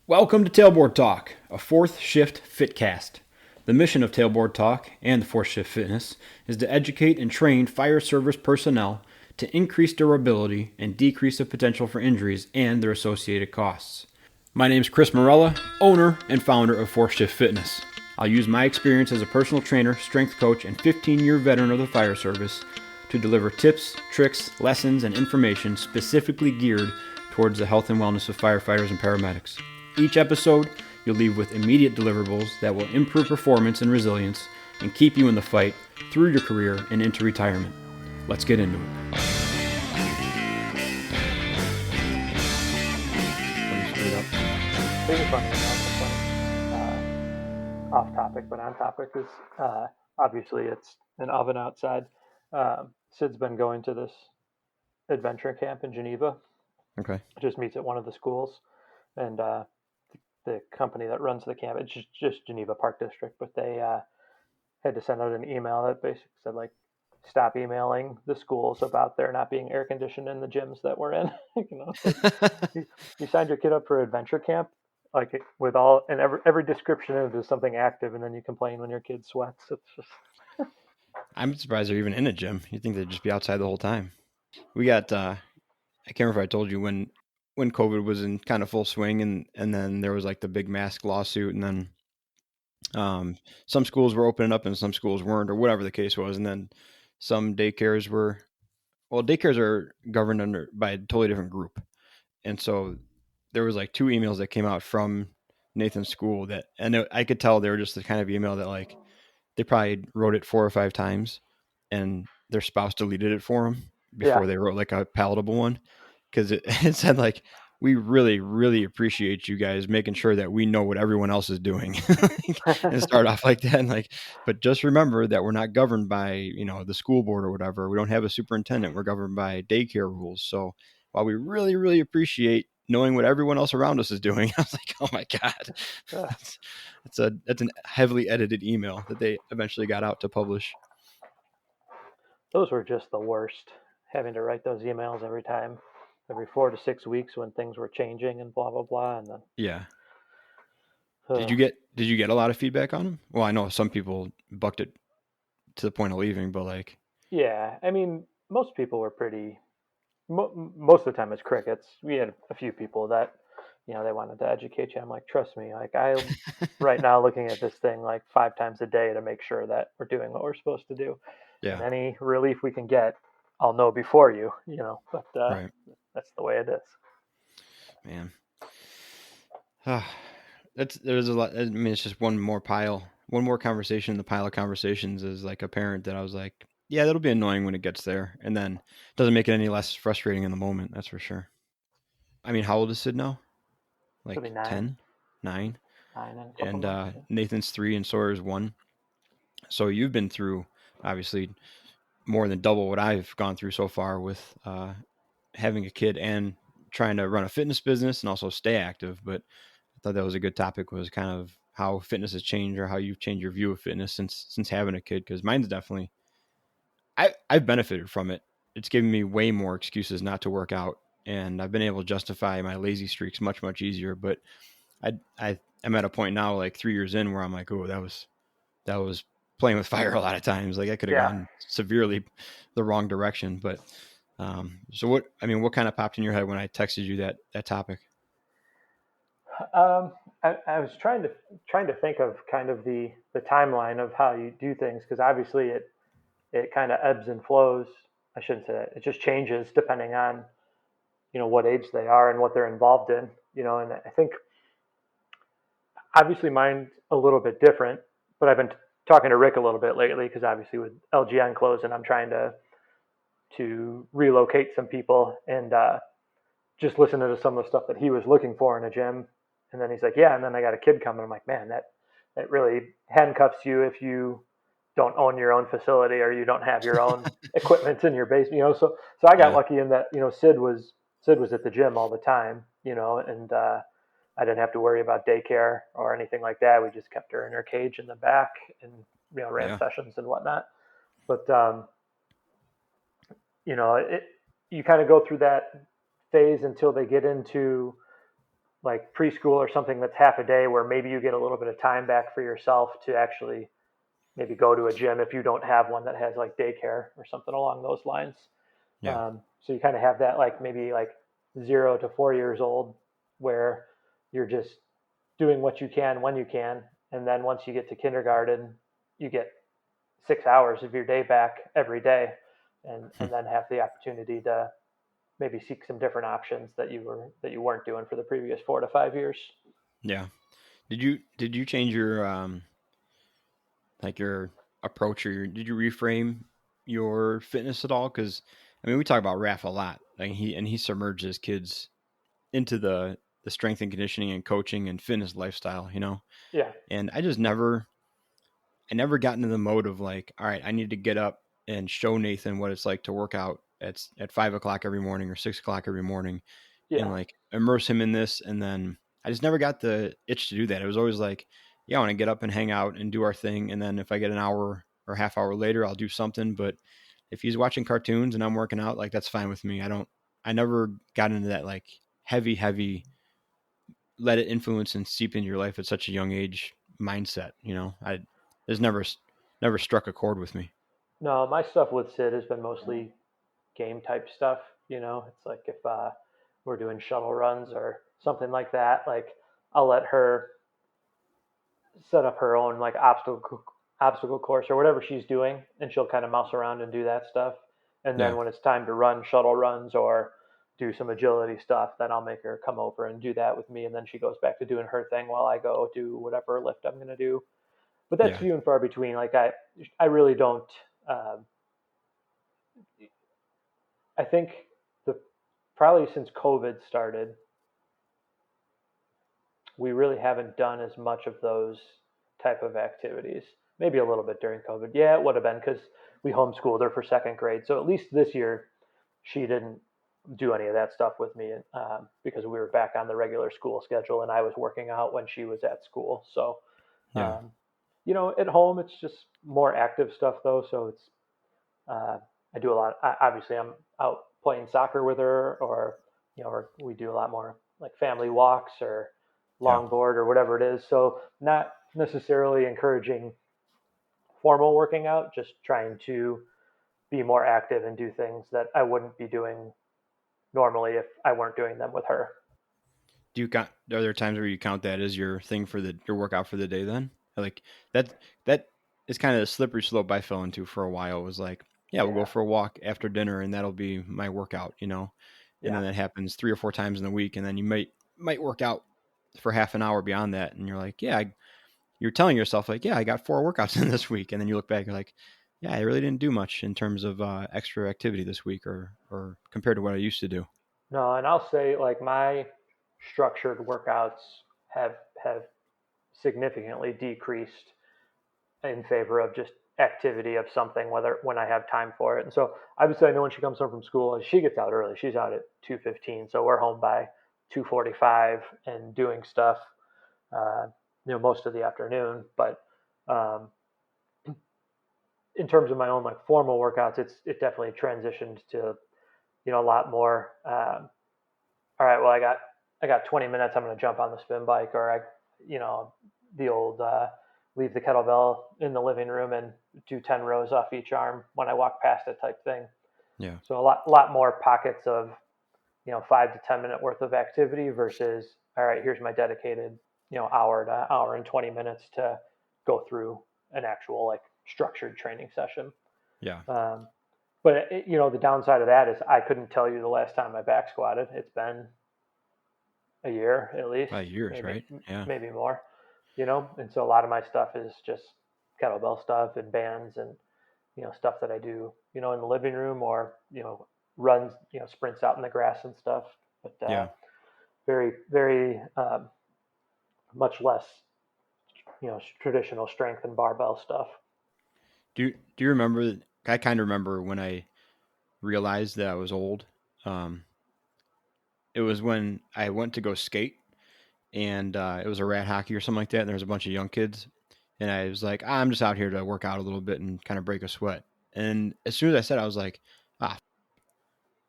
Welcome to Tailboard Talk, a fourth shift fitcast. The mission of Tailboard Talk and the fourth shift fitness is to educate and train fire service personnel to increase durability and decrease the potential for injuries and their associated costs. My name is Chris Morella, owner and founder of Fourth Shift Fitness. I'll use my experience as a personal trainer, strength coach, and 15-year veteran of the fire service to deliver tips, tricks, lessons, and information specifically geared towards the health and wellness of firefighters and paramedics. Each episode, you'll leave with immediate deliverables that will improve performance and resilience and keep you in the fight through your career and into retirement. Let's get into it. Off topic, but on topic is obviously it's an oven outside. Sid's been going to this adventure camp in Geneva. Okay. Just meets at one of the schools, and the company that runs the camp, it's just Geneva Park District, but they had to send out an email that basically said, like, stop emailing the schools about there not being air conditioned in the gyms that we're in. You signed your kid up for adventure camp, like, with all, and every description of it is something active, and then you complain when your kid sweats. It's just. I'm surprised they're even in a gym. You'd think they'd just be outside the whole time. We got, I can't remember if I told you when COVID was in kind of full swing, and then there was like the big mask lawsuit, and then some schools were opening up and some schools weren't, or whatever the case was. And then some daycares are governed by a totally different group. And so there was like 2 emails that came out from Nathan's school I could tell they were just the kind of email that, like, they probably wrote it 4 or 5 times and their spouse deleted it for them before they wrote like a palatable one. Cause it said, like, we really, really appreciate you guys making sure that we know what everyone else is doing and start off like that. And like, but just remember that we're not governed by, the school board or whatever. We don't have a superintendent. We're governed by daycare rules. So while we really, really appreciate knowing what everyone else around us is doing, I was like, oh my God, that's a heavily edited email that they eventually got out to publish. Those were just the worst, having to write those emails every 4 to 6 weeks when things were changing and blah blah blah. And then did you get a lot of feedback on them? Well, I know some people bucked it to the point of leaving, but like, I mean, most people were pretty. Most of the time, it's crickets. We had a few people that, they wanted to educate you. I'm like, trust me, like, I'm right now looking at this thing like 5 times a day to make sure that we're doing what we're supposed to do. Yeah. And any relief we can get, I'll know before you. But right. That's the way it is. Man, there's a lot. I mean, it's just one more conversation in the pile of conversations. As like a parent, that I was like, yeah, that'll be annoying when it gets there, and then it doesn't make it any less frustrating in the moment. That's for sure. I mean, how old is Sid now? Like 10, 9, and Nathan's 3 and Sawyer's 1. So you've been through, obviously, more than double what I've gone through so far with having a kid and trying to run a fitness business and also stay active. But I thought that was a good topic, was kind of how fitness has changed, or how you've changed your view of fitness since having a kid. Because mine's definitely, I've benefited from it. It's given me way more excuses not to work out, and I've been able to justify my lazy streaks much, much easier. But I'm at a point now, like 3 years in, where I'm like, oh, that was playing with fire a lot of times. Like, I could have gone severely the wrong direction. But so what kind of popped in your head when I texted you that topic? I was trying to think of kind of the timeline of how you do things, because obviously it kind of ebbs and flows. I shouldn't say that. It just changes depending on, what age they are and what they're involved in, and I think obviously mine's a little bit different, but I've been talking to Rick a little bit lately, because obviously with LGN closing, I'm trying to relocate some people, and just listening to some of the stuff that he was looking for in a gym. And then he's like, yeah, and then I got a kid coming. I'm like, man, that really handcuffs you if you don't own your own facility or you don't have your own equipment in your basement, So I got lucky in that, Sid was at the gym all the time, and I didn't have to worry about daycare or anything like that. We just kept her in her cage in the back and, ran sessions and whatnot. But, you kind of go through that phase until they get into like preschool or something that's half a day where maybe you get a little bit of time back for yourself to actually maybe go to a gym if you don't have one that has like daycare or something along those lines. Yeah. So you kind of have that like maybe like 0 to 4 years old where you're just doing what you can when you can. And then once you get to kindergarten, you get 6 hours of your day back every day and then have the opportunity to maybe seek some different options that you weren't doing for the previous 4 to 5 years. Yeah. Did you change your like your approach, or did you reframe your fitness at all? Because I mean, we talk about Raph a lot. Like he submerges kids into the strength and conditioning and coaching and fitness lifestyle, you know. Yeah, And I never got into the mode of like, all right, I need to get up and show Nathan what it's like to work out at 5 o'clock every morning or 6 o'clock every morning, and yeah, like immerse him in this. And then I just never got the itch to do that. It was always like, yeah, I want to get up and hang out and do our thing. And then if I get an hour or half hour later, I'll do something. But if he's watching cartoons and I'm working out, like that's fine with me. I never got into that like heavy let it influence and seep into your life at such a young age mindset. You know, I there's never struck a chord with me. no, my stuff with Sid has been mostly game type stuff. It's like if we're doing shuttle runs or something like that, like I'll let her set up her own like obstacle course or whatever she's doing, and she'll kind of mouse around and do that stuff. And then Yeah, when it's time to run shuttle runs or do some agility stuff, then I'll make her come over and do that with me, and then she goes back to doing her thing while I go do whatever lift I'm gonna do. But that's yeah. few and far between. Like I really don't. Um, I think the probably since COVID started, we really haven't done as much of those type of activities. Maybe a little bit during COVID. Yeah, it would have been because we homeschooled her for second grade. So at least this year, she didn't do any of that stuff with me because we were back on the regular school schedule and I was working out when she was at school. So, Yeah, um, at home, it's just more active stuff though. So uh, I do a lot. Obviously, I'm out playing soccer with her, or or we do a lot more like family walks or yeah. longboard or whatever it is. So not necessarily encouraging formal working out, just trying to be more active and do things that I wouldn't be doing normally if I weren't doing them with her. Do you count? Are there times where you count that as your thing for your workout for the day? Then like that that is kind of a slippery slope I fell into for a while. It was like, yeah, we'll go Yeah, for a walk after dinner, and that'll be my workout, And then yeah. that happens 3 or 4 times in the week, and then you might work out for half an hour beyond that, and you're like, yeah, you're telling yourself like, yeah, I got 4 workouts in this week, and then you look back, you're like, yeah, I really didn't do much in terms of extra activity this week, or compared to what I used to do. No, and I'll say like my structured workouts have significantly decreased in favor of just activity of something, whether when I have time for it. And so obviously, I know when she comes home from school, she gets out early. She's out at 2:15, so we're home by 2:45 and doing stuff, uh, most of the afternoon. But um, in terms of my own like formal workouts, it definitely transitioned to a lot more. All right, well, I got 20 minutes. I'm going to jump on the spin bike, or the old leave the kettlebell in the living room and do 10 rows off each arm when I walk past it type thing. Yeah, So a lot more pockets of 5 to 10 minute worth of activity versus all right, here's my dedicated hour to hour and 20 minutes to go through an actual like structured training session. yeah. Um, but the downside of that is I couldn't tell you the last time I back squatted. It's been a year at least, Years, maybe right? Yeah, maybe more. And so a lot of my stuff is just kettlebell stuff and bands and stuff that I do in the living room or runs sprints out in the grass and stuff. But yeah. very very much less traditional strength and barbell stuff. Do you remember? I kind of remember when I realized that I was old. Um, it was when I went to go skate, and it was a rat hockey or something like that. And there was a bunch of young kids, and I was like, I'm just out here to work out a little bit and kind of break a sweat. And as soon as I said, I was like, ah,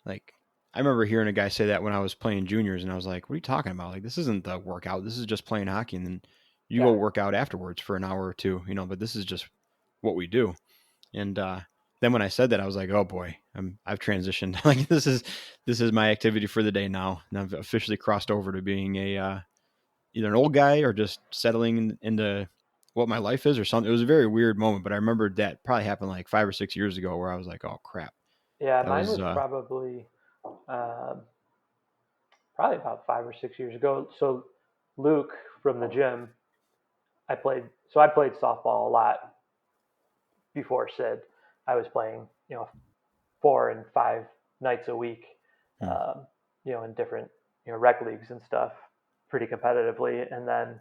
like I remember hearing a guy say that when I was playing juniors, and I was like, "What are you talking about? Like, this isn't the workout. This is just playing hockey, and then you go Yeah, work out afterwards for an hour or two, But this is just what we do." And then when I said that, I was like, "Oh boy, I've transitioned. Like this is my activity for the day now, and I've officially crossed over to being a either an old guy or just settling into what my life is or something." It was a very weird moment, but I remembered that probably happened like 5 or 6 years ago, where I was like, "Oh crap, yeah. that Mine was was uh, probably about 5 or 6 years ago. So Luke from the gym, I played. So I played softball a lot before Sid. I was playing, 4 and 5 nights a week, hmm, um, in different, rec leagues and stuff, pretty competitively. And then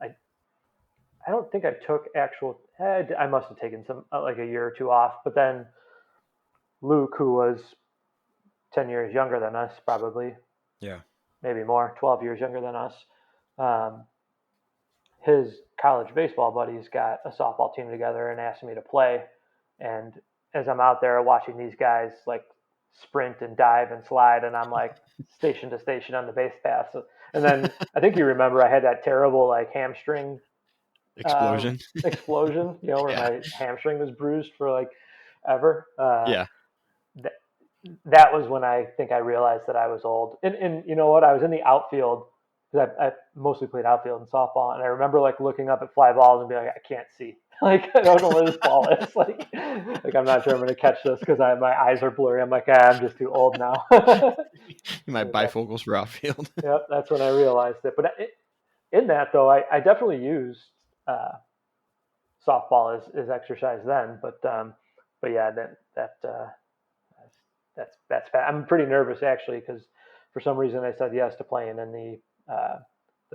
I, I don't think I took actual. I must have taken some like a year or two off. But then Luke, who was 10 years younger than us, probably yeah, maybe more, 12 years younger than us. Um, his college baseball buddies got a softball team together and asked me to play. And as I'm out there watching these guys like sprint and dive and slide, and I'm like station to station on the base pass. And then I think you remember I had that terrible like hamstring uh, explosion." explosion, where Yeah, my hamstring was bruised for like ever. yeah, Th- that was when I think I realized that I was old. And you know what? I was in the outfield because I mostly played outfield in softball, and I remember like looking up at fly balls and being like, I can't see. Like I don't know where this ball is. Like I'm not sure I'm going to catch this because my eyes are blurry. I'm like, I'm just too old now. my And, bifocals for outfield. yep, that's when I realized it. But in that though, I definitely used uh, softball as exercise then. But yeah, that's bad. I'm pretty nervous actually because for some reason I said yes to playing in the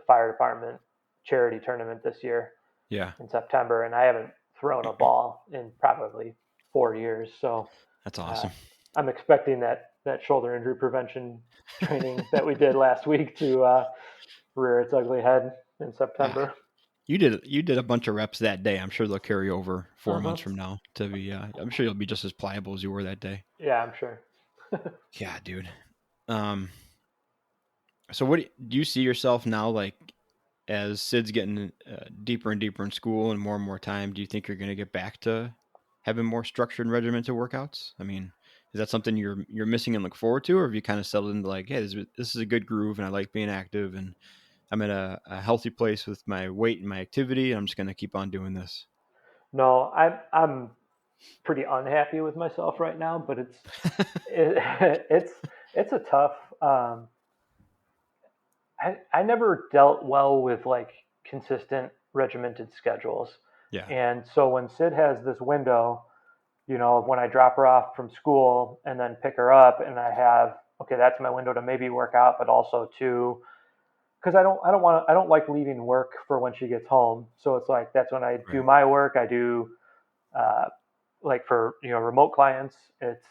fire department charity tournament this year Yeah, in September, and I haven't thrown a ball in probably 4 years. So that's uh, awesome. I'm expecting that shoulder injury prevention training that we did last week to rear its ugly head in Ah, September. you did a bunch of reps that day. I'm sure they'll carry over 4 months Uh-huh. from now to be. I'm sure you'll be just as pliable as you were that day. Yeah, I'm sure. Yeah, dude. Um, so what do you see yourself now like as Sid's getting deeper and deeper in school and more time? Do you think you're going to get back to having more structured and regimented workouts? I mean, is that something you're missing and look forward to, or have you kind of settled into like, hey, this is a good groove and I like being active and I'm in a healthy place with my weight and my activity. I'm just going to keep on doing this. No, I'm pretty unhappy with myself right now, but it's it's a tough. I never dealt well with like consistent regimented schedules, Yeah, and so when Sid has this window, when I drop her off from school and then pick her up, and I have okay, that's my window to maybe work out, but also to because I don't like leaving work for when she gets home. So it's like that's when I do right, my work. I do uh, like for remote clients, it's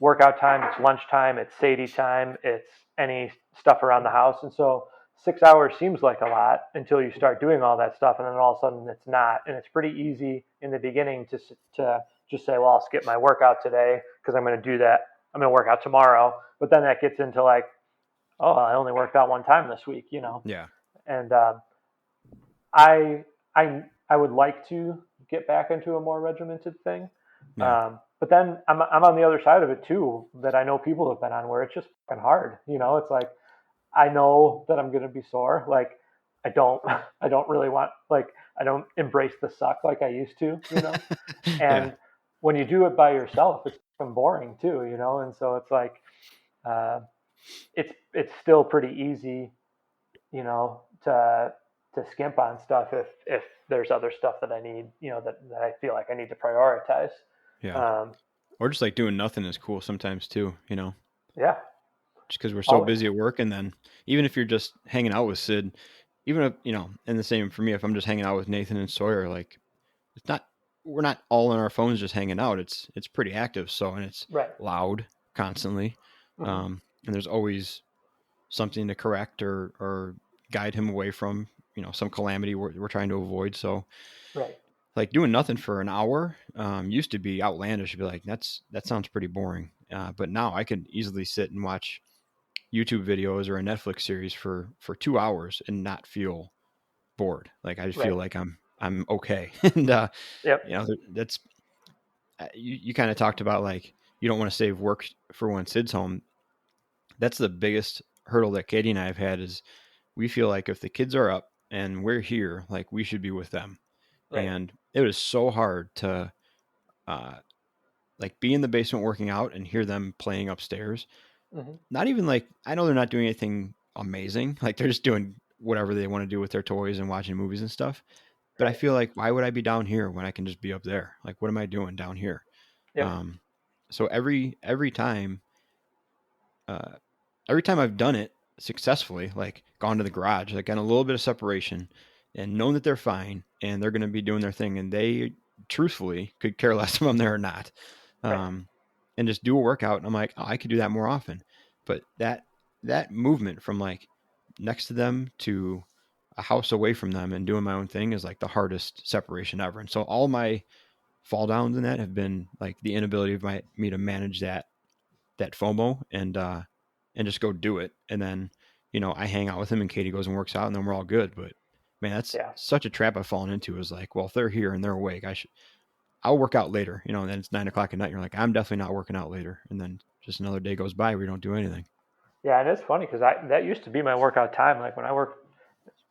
workout time, it's lunchtime, it's Sadie time, it's any stuff around the house. And so 6 hours seems like a lot until you start doing all that stuff, and then all of a sudden it's not. And it's pretty easy in the beginning to just say, well, I'll skip my workout today because I'm going to do that. I'm going to work out tomorrow. But then that gets into like, oh, I only worked out one time this week. yeah, And I I would like to get back into a more regimented thing, yeah, but then I'm on the other side of it too. That I know people have been on where it's just fucking hard. It's like I know that I'm gonna be sore. Like I don't I don't really want like I don't embrace the suck like I used to. yeah, And when you do it by yourself, it's fucking boring too. And so it's like uh, it's still pretty easy to skimp on stuff if there's other stuff that I need, that I feel like I need to prioritize. yeah. Um, Or just like doing nothing is cool sometimes too. yeah, Just because we're so always. busy at work, and then even if you're just hanging out with Sid, even if and the same for me, if I'm just hanging out with Nathan and Sawyer, like it's not we're not all on our phones just hanging out. It's pretty active, so and it's Right. loud constantly, Hmm. and there's always something to correct or guide him away from some calamity we're trying to avoid. So Right. like doing nothing for an hour used to be outlandish. You'd be like, that sounds pretty boring. But now I can easily sit and watch YouTube videos or a Netflix series for 2 hours and not feel bored. Like I just feel Right. like I'm okay. And Yep. that's you kind of talked about like you don't want to save work for when Sid's home. That's the biggest hurdle that Katie and I have had is we feel like if the kids are up and we're here, like we should be with them. Right. And it was so hard to uh, like be in the basement working out and hear them playing upstairs. Hmm. Not even like I know they're not doing anything amazing. Like they're just doing whatever they want to do with their toys and watching movies and stuff. But I Right. feel like why would I be down here when I can just be up there? Like what am I doing down here? Yep. Um, so uh, every time I've done it successfully, like gone to the garage, like gotten a little bit of separation and known that they're fine and they're going to be doing their thing, and they truthfully could care less if I'm there or not, Right. um, and just do a workout. And I'm like, oh, I could do that more often. But that movement from like next to them to a house away from them and doing my own thing is like the hardest separation ever. And so all my fall downs in that have been like the inability of me to manage that FOMO and just go do it. And then, I hang out with him and Katie goes and works out and then we're all good. But man, that's Yeah. such a trap I've fallen into is like, well, if they're here and they're awake, I'll work out later, and then it's 9 o'clock at night. And you're like, I'm definitely not working out later. And then just another day goes by where you don't do anything. Yeah. And it's funny because that used to be my workout time. Like when I worked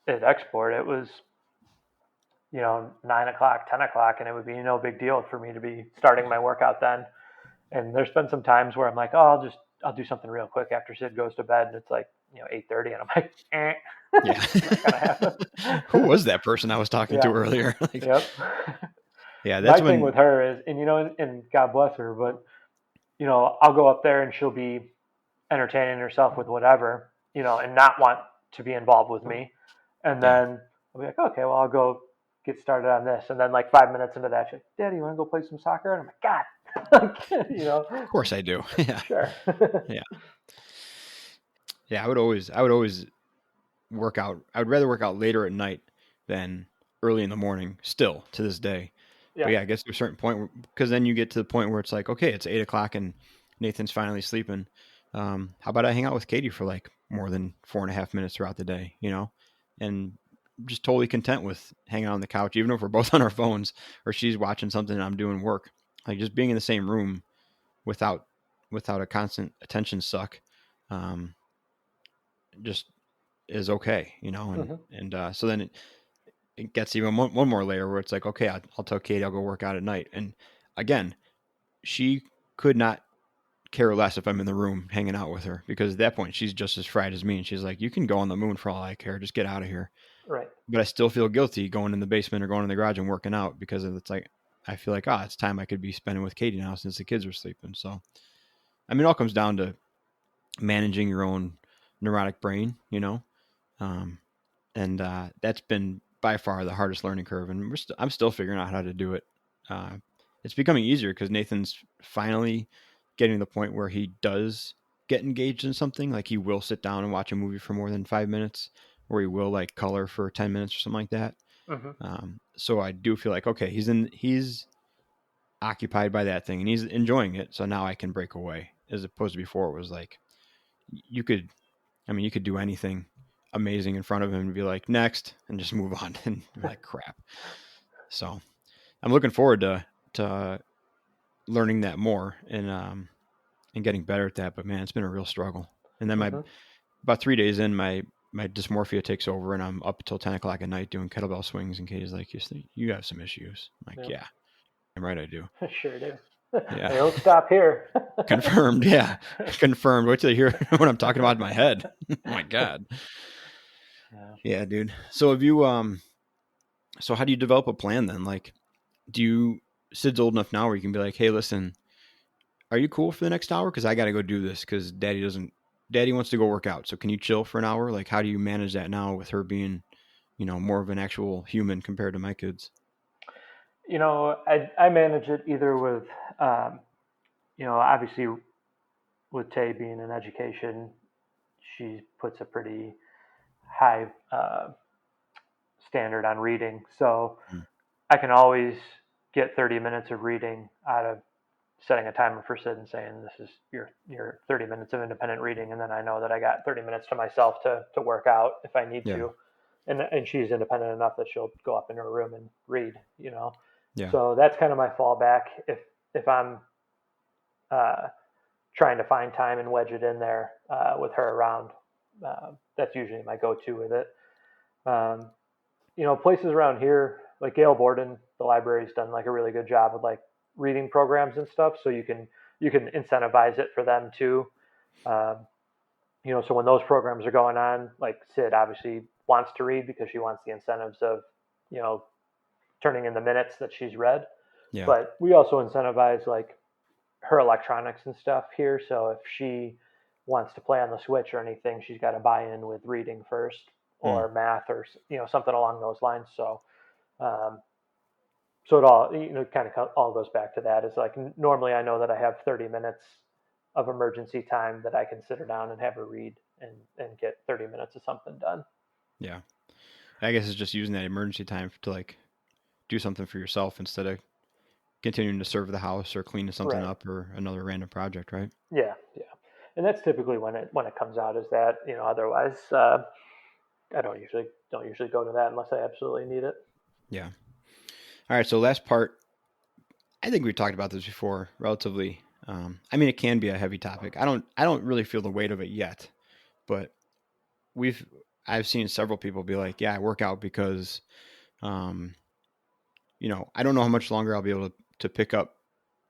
at Export, it was 9 o'clock, 10 o'clock, and it would be no big deal for me to be starting my workout then. And there's been some times where I'm like, oh, I'll do something real quick after Sid goes to bed, and it's like 8:30, and I'm like, Yeah. it's not gonna Who happen. was that person I was talking to Yeah. earlier? Like, Yep. yeah, My that's thing with when, her is, and God bless her, but I'll go up there and she'll be entertaining herself with whatever, and not want to be involved with me. And yeah, then I'll be like, okay, well, I'll go get started on this. And then like 5 minutes into that, she's like, Daddy, you want to go play some soccer? And I'm like, God, of course I do. Yeah. sure. Yeah. Yeah. I would always work out. I would rather work out later at night than early in the morning still to this day. But Yeah. yeah, I guess to a certain point, because then you get to the point where it's like, okay, it's 8 o'clock and Nathan's finally sleeping. How about I hang out with Katie for like more than 4.5 minutes throughout the day, and just totally content with hanging out on the couch, even if we're both on our phones or she's watching something and I'm doing work, like just being in the same room without a constant attention suck, um, just is okay, and Hmm. so then it gets even one more layer where it's like, okay, I'll tell Katie I'll go work out at night, and again, she could not care less if I'm in the room hanging out with her because at that point she's just as fried as me, and she's like, you can go on the moon for all I care, just get out of here. Right. But I still feel guilty going in the basement or going in the garage and working out because it's like I feel like it's time I could be spending with Katie now since the kids are sleeping. So I mean, it all comes down to managing your own neurotic brain, um, and that's been by far the hardest learning curve, and I'm still figuring out how to do it. Uh, it's becoming easier because Nathan's finally getting to the point where he does get engaged in something. Like he will sit down and watch a movie for more than 5 minutes, or he will like color for 10 minutes or something like that. Hmm. So I do feel like okay, he's occupied by that thing and he's enjoying it. So now I can break away, as opposed to before it was like you could you could do anything amazing in front of him and be like, next, and just move on and be like, crap. So I'm looking forward to learning that more and getting better at that. But man, it's been a real struggle. And then Hmm. about 3 days in, my dysmorphia takes over and I'm up until 10 o'clock at night doing kettlebell swings. And Katie's like, you have some issues. I'm like, Yep. yeah, I'm right. I do. Sure do. Yeah. They don't stop here. Confirmed. Yeah. Confirmed. Wait till you hear what I'm talking about in my head. Oh my God. Yeah. Yeah, dude. So have you, so how do you develop a plan then? Like, do you Sid's old enough now where you can be like, hey, listen, are you cool for the next hour? Because I got to go do this because Daddy wants to go work out. So can you chill for an hour? Like, how do you manage that now with her being, more of an actual human compared to my kids? I manage it either with, um, obviously with Tay being in education, she puts a pretty high standard on reading. So Mm. I can always get 30 minutes of reading out of setting a timer for Sid and saying this is your 30 minutes of independent reading, and then I know that I got 30 minutes to myself to work out if I need Yeah. to, and she's independent enough that she'll go up in her room and read, you know. Yeah. So that's kind of my fallback if I'm uh, trying to find time and wedge it in there with her around. That's usually my go-to with it. Um, places around here like Gail Borden, the library's done like a really good job of like reading programs and stuff, so you can incentivize it for them too. Um, so when those programs are going on, like Sid obviously wants to read because she wants the incentives of, you know, turning in the minutes that she's read. Yeah. But we also incentivize like her electronics and stuff here. So if she wants to play on the Switch or anything, she's got to buy in with reading first Mm. or math or something along those lines. Um, so it all kind of all goes back to that. Is like normally I know that I have 30 minutes of emergency time that I can sit her down and have her read and get 30 minutes of something done. Yeah. I guess it's just using that emergency time to like do something for yourself instead of continuing to serve the house or cleaning something Right. up or another random project, right? Yeah. Yeah. And that's typically when it comes out is that otherwise I don't usually go to that unless I absolutely need it. Yeah. All right. So last part, I think we talked about this before, relatively. I mean, it can be a heavy topic. I don't really feel the weight of it yet, but we've, I've seen several people be like, yeah, I work out because, um, I don't know how much longer I'll be able to pick up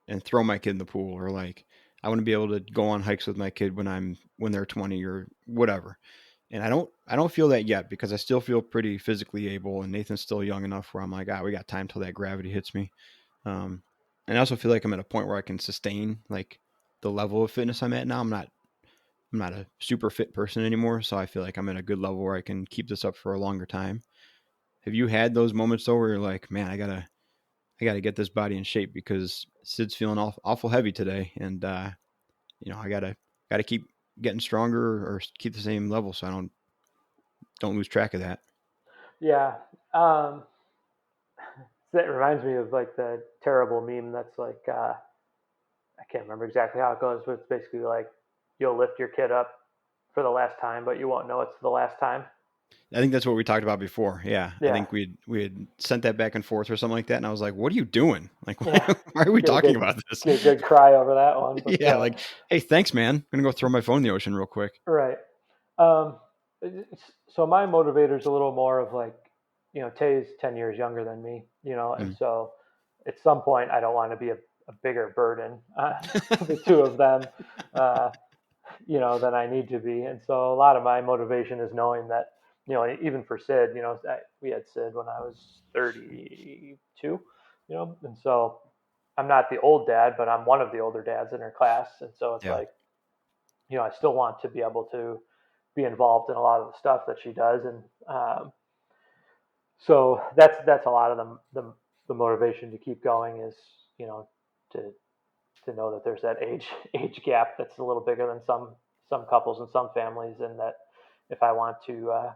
and throw my kid in the pool, or like, I want to be able to go on hikes with my kid when they're 20 or whatever. And I don't feel that yet because I still feel pretty physically able, and Nathan's still young enough where I'm like, we got time till that gravity hits me. Um, and I also feel like I'm at a point where I can sustain like the level of fitness I'm at now. I'm not a super fit person anymore, so I feel like I'm at a good level where I can keep this up for a longer time. Have you had those moments though where you're like, man, I gotta get this body in shape because Sid's feeling awful heavy today, and I gotta keep getting stronger or keep the same level so I don't lose track of that. Yeah. Um, that reminds me of like the terrible meme that's like I can't remember exactly how it goes, but it's basically like you'll lift your kid up for the last time, but you won't know it's the last time. I think that's what we talked about before. Yeah, I Yeah. think we had sent that back and forth or something like that, and I was like, "What are you doing? Like, Yeah. why are we Get a talking good about this?" get a good cry over that one. But Yeah, like, hey, thanks, man. I'm gonna go throw my phone in the ocean real quick. right. Um, so my motivator is a little more of like, Tay's 10 years younger than me, and Mm. so at some point I don't want to be a bigger burden on the two of them, uh, than I need to be. And so a lot of my motivation is knowing that, even for Sid, we had Sid when I was 32, and so I'm not the old dad, but I'm one of the older dads in her class. And so it's Yeah, like, I still want to be able to be involved in a lot of the stuff that she does. And so that's a lot of the motivation to keep going is, to know that there's that age gap that's a little bigger than some couples and some families, and that if I want to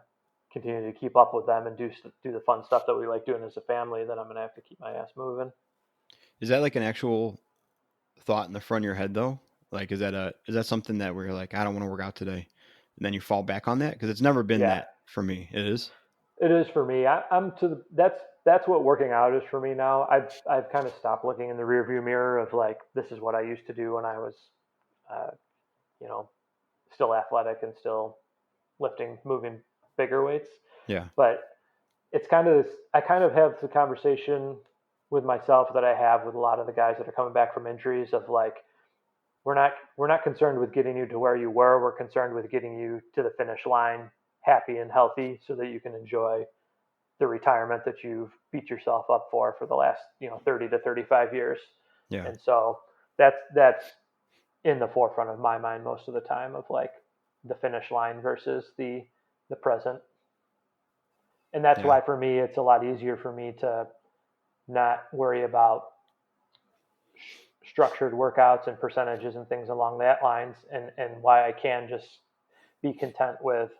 continue to keep up with them and do the fun stuff that we like doing as a family, then I'm gonna have to keep my ass moving. is that like an actual thought in the front of your head though? Like, is that something that where you're like, I don't want to work out today, and then you fall back on that because it's never been Yeah, that for me. It is. it is for me. I'm to the that's what working out is for me now. I've kind of stopped looking in the rearview mirror of like this is what I used to do when I was, uh, you know, still athletic and still lifting, moving bigger weights. Yeah. But it's kind of this, I kind of have the conversation with myself that I have with a lot of the guys that are coming back from injuries of like we're not concerned with getting you to where you were. We're concerned with getting you to the finish line happy and healthy so that you can enjoy the retirement that you've beat yourself up for the last 30 to 35 years. Yeah. And so that's in the forefront of my mind most of the time of like the finish line versus the present. And that's Yeah. why for me it's a lot easier for me to not worry about structured workouts and percentages and things along that lines, and why I can just be content with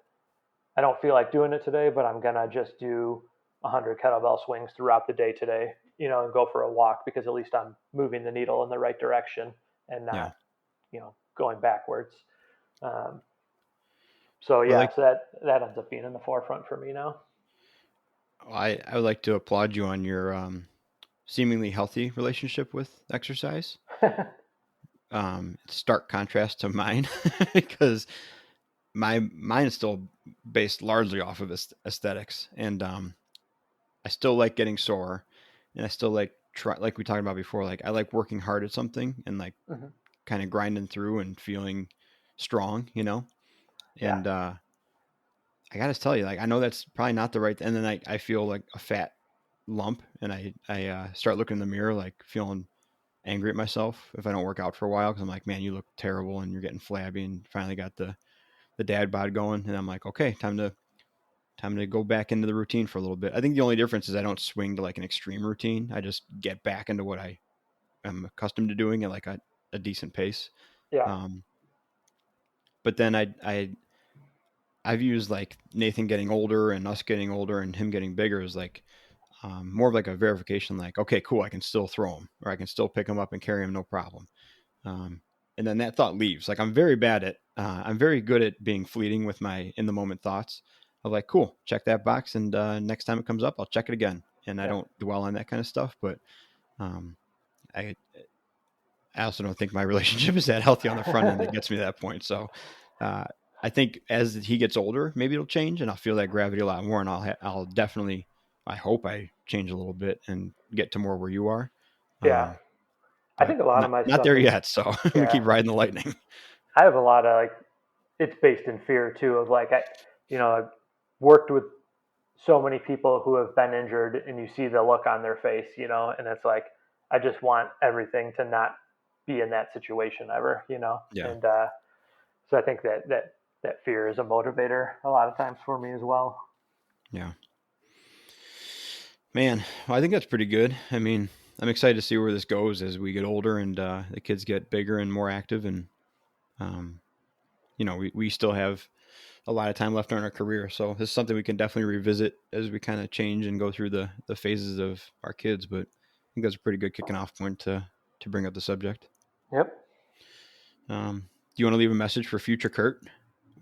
I don't feel like doing it today, but I'm gonna just do 100 kettlebell swings throughout the day today, and go for a walk because at least I'm moving the needle in the right direction and Yeah. not, going backwards. Um, so Well, yeah, like so that ends up being in the forefront for me now. I would like to applaud you on your seemingly healthy relationship with exercise. Stark contrast to mine because mine is still based largely off of aesthetics, and I still like getting sore, and I still like we talked about before. Like I like working hard at something and like Mhm. kind of grinding through and feeling strong, Yeah, And I gotta tell you, like I know that's probably not the right. And then I feel like a fat lump, and I start looking in the mirror like feeling angry at myself if I don't work out for a while because I'm like, man, you look terrible and you're getting flabby, and finally got the dad bod going, and I'm like, okay, time to go back into the routine for a little bit. I think the only difference is I don't swing to like an extreme routine. I just get back into what I am accustomed to doing at like a decent pace. yeah, Um, but then I've used like Nathan getting older and us getting older and him getting bigger is like more of like a verification. Like, okay, cool, I can still throw him or I can still pick him up and carry him, no problem. Um, and then that thought leaves. Like I'm very good at being fleeting with my in the moment thoughts of like, cool, check that box, and next time it comes up, I'll check it again. And I yeah, don't dwell on that kind of stuff. But um, I I also don't think my relationship is that healthy on the front end that gets me to that point. So uh, I think as he gets older, maybe it'll change, and I'll feel that gravity a lot more, and I'll definitely, I hope I change a little bit and get to more where you are. yeah. Um, I but think a lot of my not stuff there is, yet. So we yeah. keep riding the lightning. I have a lot of like, it's based in fear too of like, I've worked with so many people who have been injured, and you see the look on their face, and it's like, I just want everything to not be in that situation ever, Yeah. and so I think that fear is a motivator a lot of times for me as well. Yeah. Man, well, I think that's pretty good. I mean, I'm excited to see where this goes as we get older and the kids get bigger and more active. And, um, we still have a lot of time left in our career. So this is something we can definitely revisit as we kind of change and go through the phases of our kids. But I think that's a pretty good kicking off point to bring up the subject. Yep. Do you want to leave a message for future Kurt?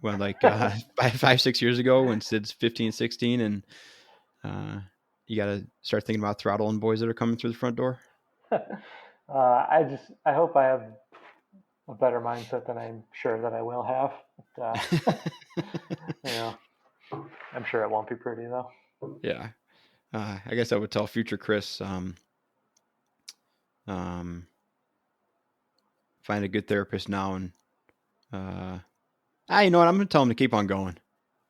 When like 5, 6 years ago when Sid's 15, 16, and you got to start thinking about throttling boys that are coming through the front door. I hope I have a better mindset than I'm sure that I will have. But, you know, I'm sure it won't be pretty though. Yeah. I guess I would tell future Chris, um, find a good therapist now, and uh, you know what? I'm gonna tell him to keep on going.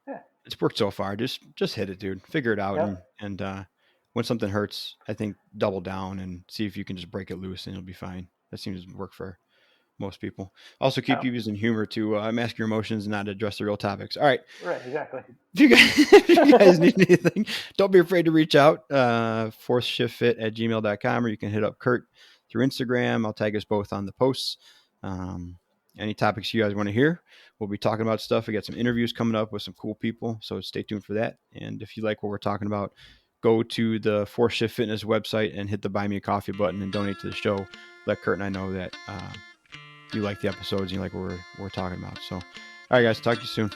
Yeah. It's worked so far. Just hit it, dude. Figure it out, Yep. and when something hurts, I think double down and see if you can just break it loose, and it'll be fine. That seems to work for most people. Also, keep Oh, you using humor to mask your emotions and not address the real topics. All right. right. Exactly. If you guys need anything, don't be afraid to reach out. Fourthshiftfit@gmail.com, or you can hit up Kurt through Instagram. I'll tag us both on the posts. Um, any topics you guys want to hear, we'll be talking about stuff. We got some interviews coming up with some cool people, so stay tuned for that. And if you like what we're talking about, go to the Fourth Shift Fitness website and hit the Buy Me a Coffee button and donate to the show. Let Kurt and I know that you like the episodes and you like what we're talking about. So, all right, guys, talk to you soon.